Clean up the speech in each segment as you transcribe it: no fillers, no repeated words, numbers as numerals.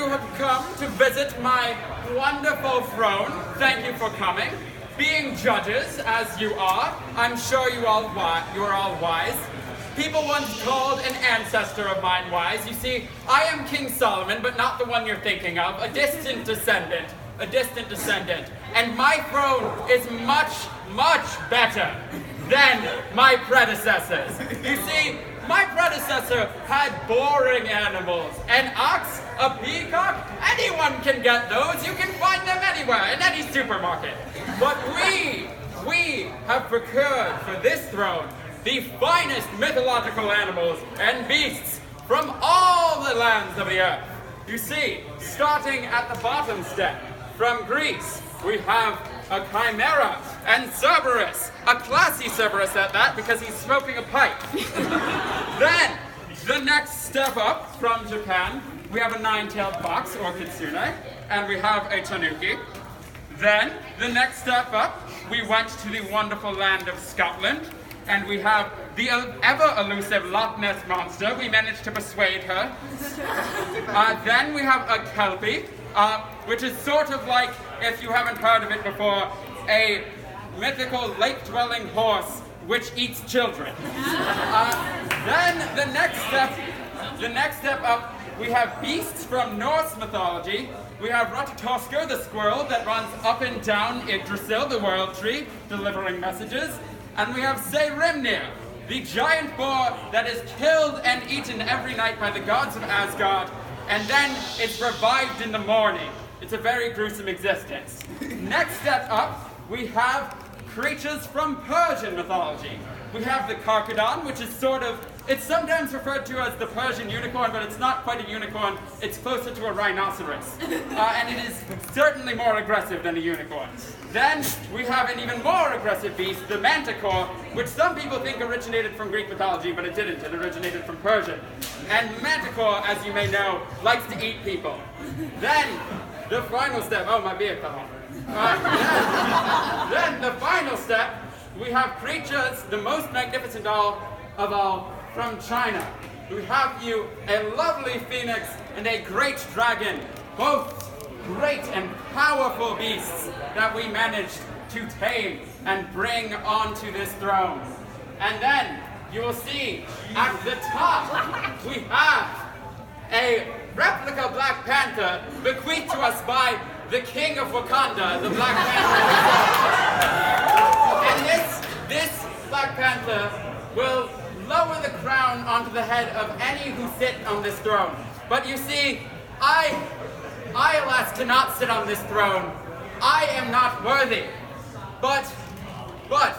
you have come to visit my wonderful throne, thank you for coming. Being judges, as you are, I'm sure you are all wise. People once called an ancestor of mine wise. You see, I am King Solomon, but not the one you're thinking of, a distant descendant. And my throne is much, much better than my predecessors. You see, my predecessor had boring animals. An ox, a peacock, anyone can get those. You can find them anywhere, in any supermarket. But we have procured for this throne the finest mythological animals and beasts from all the lands of the earth. You see, starting at the bottom step, from Greece, we have a chimera and Cerberus, a classy Cerberus at that because he's smoking a pipe. Then, the next step up from Japan, we have a nine-tailed fox, or kitsune, and we have a tanuki. Then, the next step up, we went to the wonderful land of Scotland, and we have the ever-elusive Loch Ness Monster. We managed to persuade her. Then we have a kelpie, which is sort of like, if you haven't heard of it before, a mythical lake-dwelling horse which eats children. Then the next step up, we have beasts from Norse mythology. We have Ratatoskr, the squirrel that runs up and down Yggdrasil, the world tree, delivering messages. And we have Serimnir, the giant boar that is killed and eaten every night by the gods of Asgard, and then it's revived in the morning. It's a very gruesome existence. Next step up, we have creatures from Persian mythology. We have the Karkadon, which is it's sometimes referred to as the Persian unicorn, but it's not quite a unicorn. It's closer to a rhinoceros. And it is certainly more aggressive than a unicorn. Then we have an even more aggressive beast, the Manticore, which some people think originated from Greek mythology, but it didn't. It originated from Persian. And Manticore, as you may know, likes to eat people. Then, the final step, oh, my beard fell off. Then the final step, we have creatures, the most magnificent of all, from China. We have you a lovely phoenix and a great dragon, both great and powerful beasts that we managed to tame and bring onto this throne. And then you will see at the top we have a replica Black Panther bequeathed to us by the King of Wakanda, the Black Panther. And this Black Panther will lower the crown onto the head of any who sit on this throne. But you see, I alas cannot sit on this throne. I am not worthy. But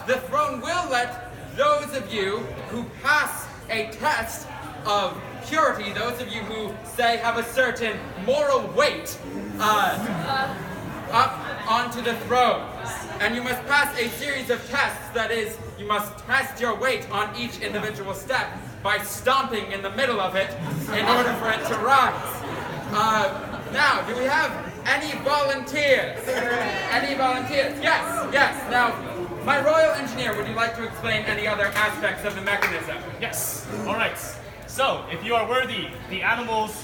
the throne will let those of you who pass a test of purity, those of you who say have a certain moral weight, up onto the throne. And you must pass a series of tests. That is, you must test your weight on each individual step by stomping in the middle of it in order for it to rise. Now, do we have any volunteers? Any volunteers? Yes. Now, my royal engineer, would you like to explain any other aspects of the mechanism? Yes. All right. So, if you are worthy, the animals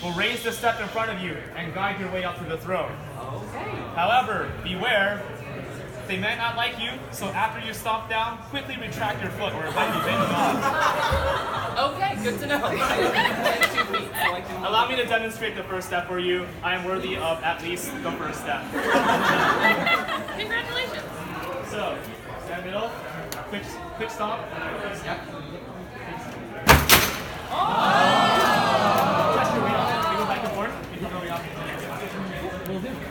will raise the step in front of you and guide your way up to the throne. Okay. However, beware, they might not like you, so after you stomp down, quickly retract your foot or it might be bending off. Okay, good to know. Allow me to demonstrate the first step for you. I am worthy of at least the first step. Congratulations. So, stand middle, quick stomp. Yep. Touch your weight off. You go back and forth. You can go way off.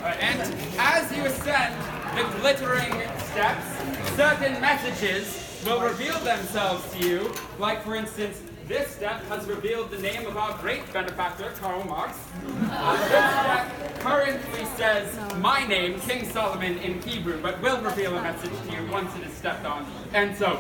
And as you ascend the glittering steps, certain messages will reveal themselves to you. Like, for instance, this step has revealed the name of our great benefactor, Karl Marx. This step currently says my name, King Solomon, in Hebrew, but will reveal a message to you once it is stepped on. And so,